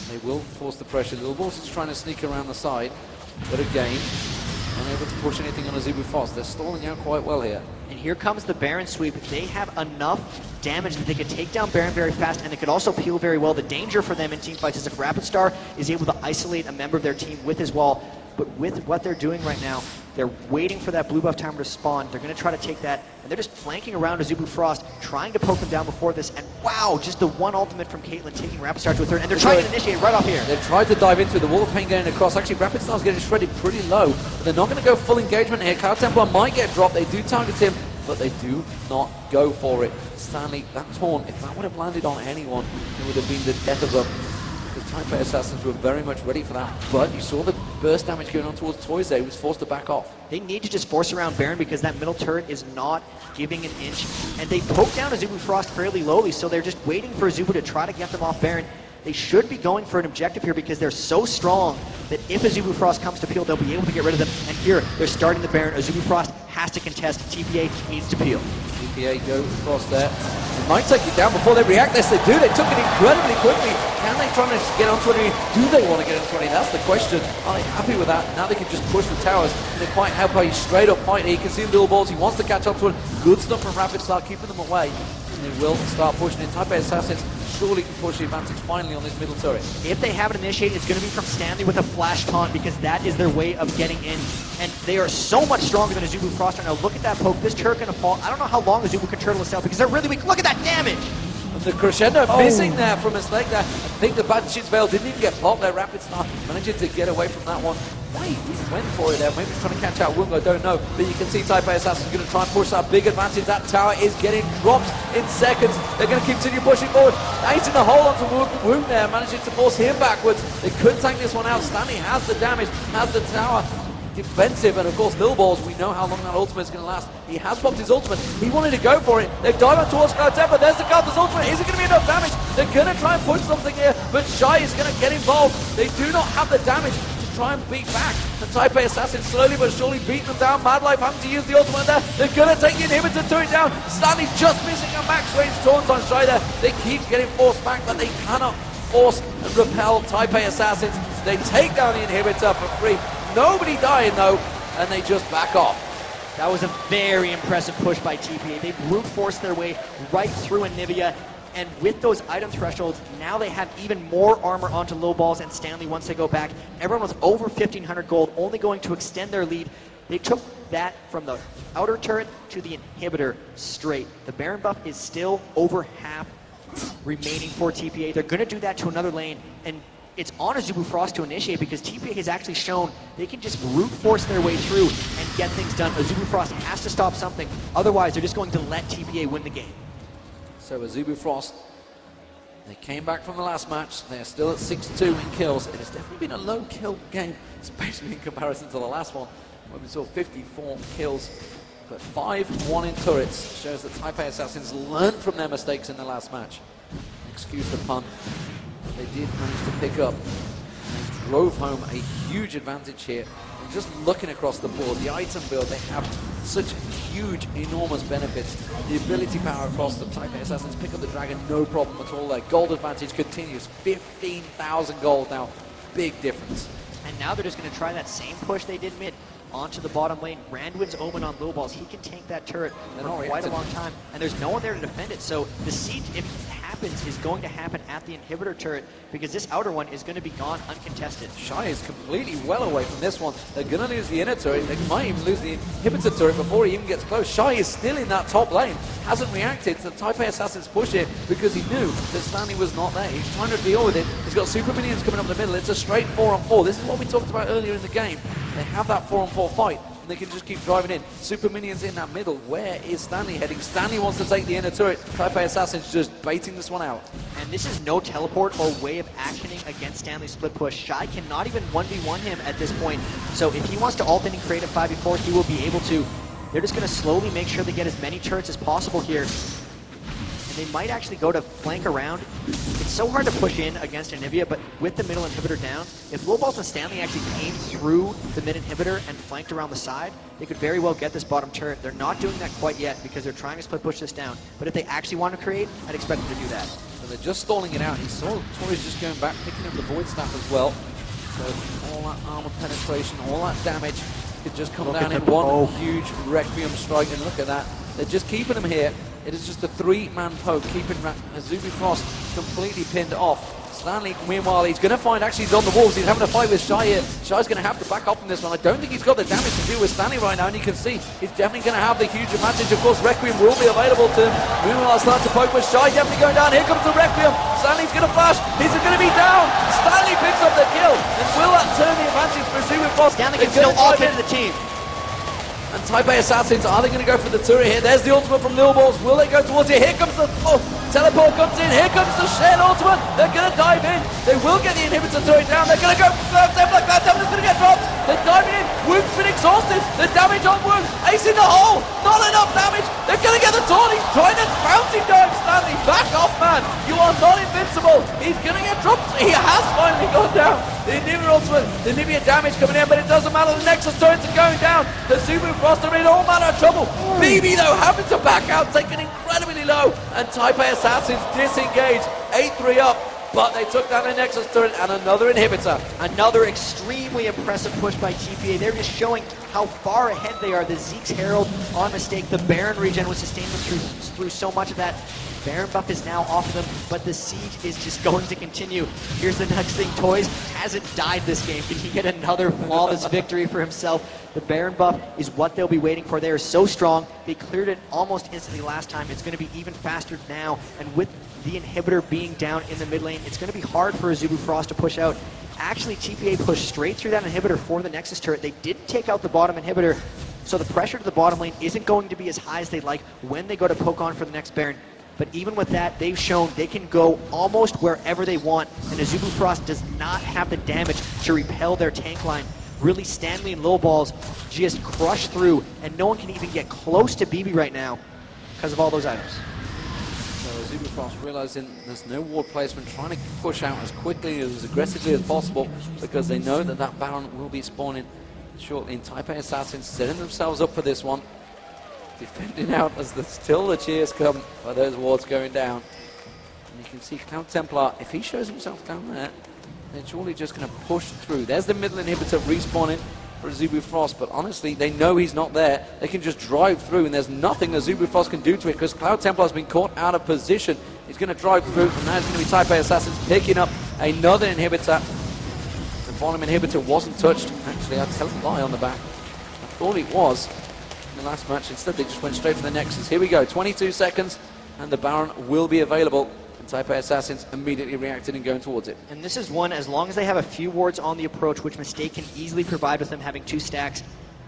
They will force the pressure. The Wolves is trying to sneak around the side, but again, unable to push anything on Azubu Frost. They're stalling out quite well here. And here comes the Baron sweep. They have enough damage that they could take down Baron very fast, and they could also peel very well. The danger for them in team fights is if Rapid Star is able to isolate a member of their team with his wall. But with what they're doing right now, they're waiting for that blue buff timer to spawn. They're going to try to take that, and they're just flanking around Azubu Frost, trying to poke them down before this. And wow, just the one ultimate from Caitlyn taking Rapid Star to a third, and they're trying to initiate right off here. They've tried to dive into it. The Wall of Pain getting across. Actually, Rapid Star's getting shredded pretty low, but they're not going to go full engagement here. Cloud Templar might get dropped. They do target him, but they do not go for it. Stanley, that taunt, if that would have landed on anyone, it would have been the death of them. The Taipei Assassins were very much ready for that, but you saw the burst damage going on towards Toys there. He was forced to back off. They need to just force around Baron because that middle turret is not giving an inch, and they poke down Azubu Frost fairly lowly, so they're just waiting for Azubu to try to get them off Baron. They should be going for an objective here because they're so strong that if Azubu Frost comes to peel, they'll be able to get rid of them. And here, they're starting the Baron. Azubu Frost has to contest. TPA needs to peel. He TPA go across there. They might take it down before they react. Yes, they do. They took it incredibly quickly. Can they try to get onto it? Do they want to get onto it? That's the question. Are they happy with that? Now they can just push the towers. They quite help how he straight up fight. He can see Little Balls. He wants to catch up to it. Good stuff from Rapid Start, keeping them away. And they will start pushing it. Taipei Assassins surely can push the advantage finally on this middle turret. If they have it initiated, it's going to be from Stanley with a flash taunt, because that is their way of getting in. And they are so much stronger than Azubu Frost right now. Look at that poke. This turret going to fall. I don't know how long Azubu can turtle this out, because they're really weak. Look at that damage! And the crescendo missing there from a mistake there. I think the Banshee's Veil didn't even get popped there. Rapid Start managing to get away from that one. Why he went for it there? Maybe he's trying to catch out Wungo, don't know. But you can see Taipei Assassin's going to try and push that big advantage. That tower is getting dropped in seconds. They're going to continue pushing forward. Eight in the hole onto Woon there, managing to force him backwards. They could tank this one out. Stanley has the damage, has the tower. Defensive, and of course Lil Balls, we know how long that ultimate is going to last. He has popped his ultimate. He wanted to go for it. They've dived on towards Cloud10, but there's the Cloud's ultimate. Is it going to be enough damage? They're going to try and push something here, but Shy is going to get involved. They do not have the damage to try and beat back. The Taipei Assassin slowly but surely beating them down. Madlife having to use the ultimate there. They're going to take the inhibitor to it down. Stanley just missing a max range taunt on Shy there. They keep getting forced back, but they cannot force and repel Taipei Assassins. They take down the inhibitor for free. Nobody dying though, and they just back off. That was a very impressive push by TPA. They brute forced their way right through Anivia, and with those item thresholds, now they have even more armor onto Low Balls and Stanley once they go back. Everyone was over 1,500 gold, only going to extend their lead. They took that from the outer turret to the inhibitor straight. The Baron buff is still over half remaining for TPA. They're going to do that to another lane, and it's on Azubu Frost to initiate, because TPA has actually shown they can just brute force their way through and get things done. Azubu Frost has to stop something, otherwise they're just going to let TPA win the game. So Azubu Frost, they came back from the last match. They're still at 6-2 in kills. It has definitely been a low kill game, especially in comparison to the last one, where we saw 54 kills. But 5-1 in turrets shows that Taipei Assassins learned from their mistakes in the last match. Excuse the pun. They did manage to pick up. They drove home a huge advantage here. And just looking across the board, the item build, they have such huge, enormous benefits. The ability power across the Taipei Assassins pick up the dragon, no problem at all. Their gold advantage continues. 15,000 gold now. Big difference. And now they're just going to try that same push they did mid onto the bottom lane. Randuin's Omen on Low Balls. He can tank that turret for quite a long time, and there's no one there to defend it. So the siege, if it happens, is going to happen at the inhibitor turret, because this outer one is going to be gone uncontested. Shy is completely well away from this one. They're going to lose the inner turret. They might even lose the inhibitor turret before he even gets close. Shy is still in that top lane. Hasn't reacted to the Taipei Assassins push it, because he knew that Stanley was not there. He's trying to deal with it. He's got super minions coming up the middle. It's a straight 4-on-4. This is what we talked about earlier in the game. They have that 4-on-4 fight, and they can just keep driving in. Super minions in that middle. Where is Stanley heading? Stanley wants to take the inner turret. Taipei Assassins just baiting this one out. And this is no teleport or way of actioning against Stanley's split push. Shy cannot even 1v1 him at this point. So if he wants to ult in and create a 5v4, he will be able to. They're just going to slowly make sure they get as many turrets as possible here. And they might actually go to flank around. It's so hard to push in against Anivia, but with the middle inhibitor down, if Low Balls and Stanley actually came through the mid inhibitor and flanked around the side, they could very well get this bottom turret. They're not doing that quite yet, because they're trying to split push this down. But if they actually want to create, I'd expect them to do that. So they're just stalling it out. He saw Tori's just going back, picking up the Void Staff as well. So all that armor penetration, all that damage could just come down in one huge Requiem strike. And look at that. They're just keeping him here. It is just a 3-man poke, keeping Azubu Frost completely pinned off. Stanley, meanwhile, he's going to find, actually he's on the walls. He's having a fight with Shy here. Shy's going to have to back off from this one. I don't think he's got the damage to deal with Stanley right now, and you can see he's definitely going to have the huge advantage. Of course, Requiem will be available to him. Meanwhile, starting to poke with Shy, definitely going down. Here comes the Requiem. Stanley's going to flash. He's going to be down. Stanley picks up the kill. And will that turn the advantage for Azubu Frost? Stanley can still ult into the team. And Taipei Assassins, are they going to go for the turret here? There's the ultimate from Lil Balls. Will they go towards it? Here comes the teleport comes in. Here comes the Shen ultimate. They're going to dive in. They will get the inhibitor throwing down. They're going to go Cloud Templar. Cloud Templar's going to get dropped. They're diving in. Wound's been exhausted. The damage on Wound. Ace in the hole. Not enough damage. They're going to get the taunt. He's trying to bouncy dive Stanley. Back off, man. You are not invincible. He's going to get dropped. He has finally gone down. The Nivea ultimate, the Nivea damage coming in, but it doesn't matter. The Nexus turrets are going down. The Zubu Frost are in all manner of trouble. BB, though, having to back out, taken incredibly low. And Taipei Assassins disengaged. 8-3 up. But they took down the Nexus turret and another inhibitor. Another extremely impressive push by TPA. They're just showing how far ahead they are. The Zeke's Herald on mistake. The Baron regen was sustained them through so much of that. Baron buff is now off of them, but the siege is just going to continue. Here's the next thing. Toys hasn't died this game. Can he get another flawless victory for himself? The Baron buff is what they'll be waiting for. They are so strong. They cleared it almost instantly last time. It's going to be even faster now, and with the inhibitor being down in the mid lane, it's going to be hard for a Zubu Frost to push out. Actually, TPA pushed straight through that inhibitor for the Nexus turret. They didn't take out the bottom inhibitor, so the pressure to the bottom lane isn't going to be as high as they'd like when they go to poke on for the next Baron. But even with that, they've shown they can go almost wherever they want, and a Zubu Frost does not have the damage to repel their tank line. Really, Stanley and Lil Balls just crush through, and no one can even get close to BB right now because of all those items. So Zubu Frost realizing there's no ward placement, trying to push out as quickly, as aggressively as possible, because they know that that Baron will be spawning shortly. And Taipei Assassins setting themselves up for this one. Defending out as still the cheers come for those wards going down. And you can see Cloud Templar, if he shows himself down there, they're surely just going to push through. There's the middle inhibitor respawning for Zubu Frost, but honestly, they know he's not there. They can just drive through, and there's nothing that Zubu Frost can do to it, because Cloud Templar has been caught out of position. He's going to drive through, and now it's going to be Taipei Assassins picking up another inhibitor. The bottom inhibitor wasn't touched. Actually, I'd tell a lie on the back. I thought it was in the last match. Instead, they just went straight for the Nexus. Here we go, 22 seconds, and the Baron will be available. And Taipei Assassins immediately reacted and going towards it. And this is one, as long as they have a few wards on the approach, which Mistake can easily provide with them having 2 stacks,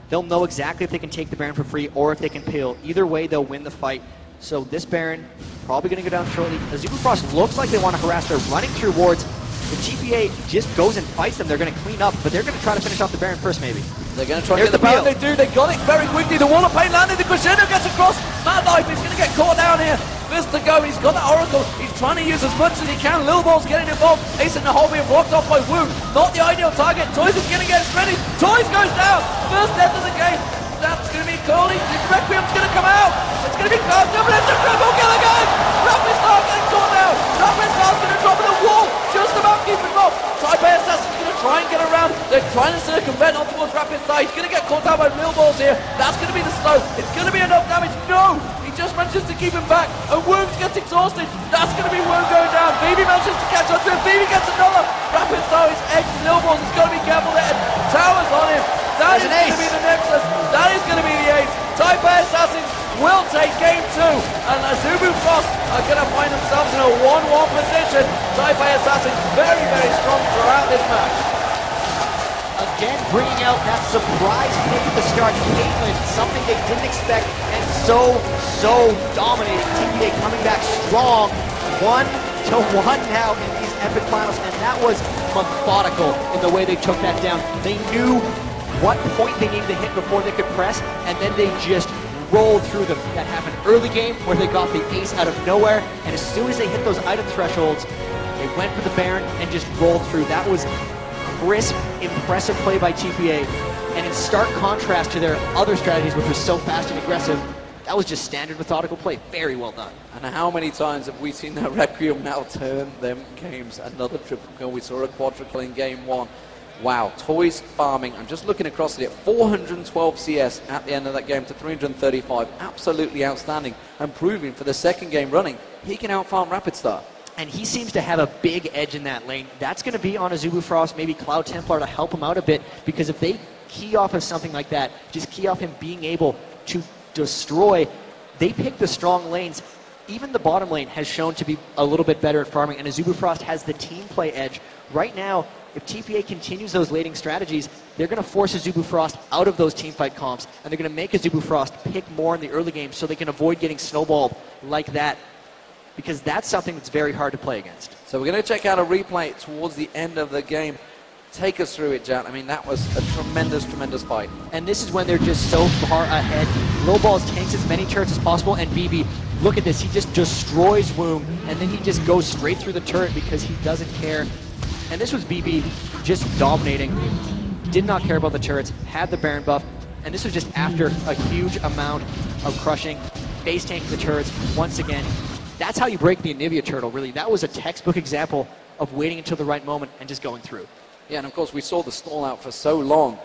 they'll know exactly if they can take the Baron for free or if they can peel. Either way, they'll win the fight. So this Baron probably going to go down shortly. The Zubu Frost looks like they want to harass. They're running through wards. The TPA just goes and fights them. They're going to clean up, but they're going to try to finish off the Baron first, maybe. They're going to try to get the Baron. They do. They got it very quickly. The Wall of Pain landed. The Crescendo gets across. Mad Life is going to get caught down here. First to go. He's got that Oracle. He's trying to use as much as he can. Lil Ball's getting involved. Ace in the hole being blocked off by Wu. Not the ideal target. Toys is going to get ready. Toys goes down. First death of the game. That's going to be Coley. The Requiem's going to come out. It's going to be Cloud Templar. It's a triple kill again. Rapid Star getting caught down. Rapid Star's going to drop in the wall. Just about keeping him off. Taipei Assassin's going to try and get around. They're trying to circumvent on towards Rapid Star. He's going to get caught out by Real Balls here. That's going to be the slow. It's going to be enough damage. No! He just manages to keep him back. And Wound gets exhausted. That's going to be Wound going down. BB manages to catch up to him. BB gets another. Rapid Star is edged. Lil Balls is going to be careful there. Towers on him. That is going to be the Nexus. That is going to be the ace. Taipei Assassins will take game 2. And the Zubu Frost are going to find themselves in a 1-1 position. Taipei Assassins very, very strong throughout this match. Again, bringing out that surprise pick at the start. Caitlyn, something they didn't expect, and so dominating. TPA coming back strong. 1-1 now in these epic finals, and that was methodical in the way they took that down. They knew what point they needed to hit before they could press, and then they just rolled through them. That happened early game where they got the ace out of nowhere, and as soon as they hit those item thresholds, they went for the Baron and just rolled through. That was crisp, impressive play by TPA, and in stark contrast to their other strategies, which was so fast and aggressive, that was just standard methodical play. Very well done. And how many times have we seen that Requiem now turn them games? Another triple kill. We saw a quadruple in game 1. Wow, Toys farming. I'm just looking across at it. 412 CS at the end of that game to 335. Absolutely outstanding, and proving for the second game running he can out-farm Rapid Star. And he seems to have a big edge in that lane. That's going to be on a Zubu Frost, maybe Cloud Templar to help him out a bit, because if they key off of something like that, just key off him being able to destroy, they pick the strong lanes. Even the bottom lane has shown to be a little bit better at farming, and a Zubu Frost has the team play edge. Right now, if TPA continues those laning strategies, they're going to force a Zubu Frost out of those teamfight comps, and they're going to make a Zubu Frost pick more in the early game so they can avoid getting snowballed like that. because that's something that's very hard to play against. So we're going to check out a replay towards the end of the game. Take us through it, Jan. I mean, that was a tremendous, tremendous fight. And this is when they're just so far ahead. Little Balls tanks as many turrets as possible, and BB, look at this, he just destroys Woom, and then he just goes straight through the turret because he doesn't care. And this was BB just dominating, did not care about the turrets, had the Baron buff, and this was just after a huge amount of crushing, base tanking the turrets once again. That's how you break the Anivia turtle, really. That was a textbook example of waiting until the right moment and just going through. Yeah, and of course we saw the stall out for so long